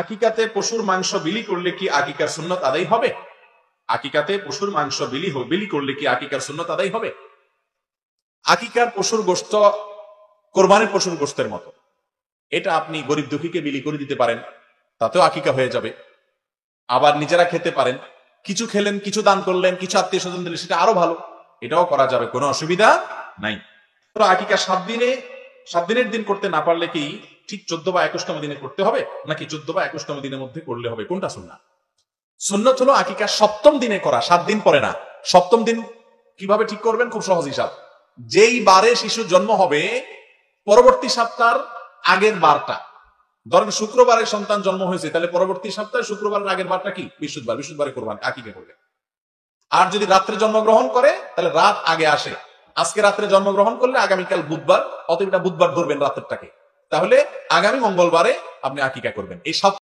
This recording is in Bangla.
আকিকাতে পশুর মাংস বিলি করলে কি আকিকার সুন্নত আদায় হবে? আকিকাতে পশুর মাংস বিলি করলে কি আকিকার সুন্নত আদায় হবে? আকিকার পশুর গোশত কোরবানির পশুর গোশতের মতো, এটা আপনি গরিব দুঃখীকে বিলি করে দিতে পারেন, তাতেও আকিকা হয়ে যাবে। আবার নিজেরা খেতে পারেন, কিছু খেলেন, কিছু দান করলেন, কিছু আত্মীয় স্বজন দিলেন, সেটা আরো ভালো, এটাও করা যাবে, কোনো অসুবিধা নাই। তো আকিকা 7 দিনের দিন করতে না পারলে কি ঠিক 14 বা 21তম দিনে করতে হবে, নাকি 14 বা 21তম দিনের মধ্যে করলে হবে? কোনটা সুন্নাত? সুন্নাত হলো আকিকা 7ম দিনে করা, 7 দিন পরে না। 7ম দিন কিভাবে ঠিক করবেন? খুব সহজ হিসাব। যেই বারে শিশু জন্ম হবে পরবর্তী সপ্তাহের আগের বারটা, ধরেন শুক্রবারে সন্তান জন্ম হয়েছে, তাহলে পরবর্তী সপ্তাহে শুক্রবারের আগের বারটা কি? বৃহস্পতিবার। বৃহস্পতিবারে কোরবানি আকিকা করবে। আর যদি রাত্রে জন্মগ্রহণ করে তাহলে রাত আগে আসে, আজকে রাত্রে জন্মগ্রহণ করলে আগামীকাল বুধবার, অতএব বুধবার ধরবেন রাতেরটাকে, তাহলে আগামী মঙ্গলবারে আপনি আকিকা করবেন। এই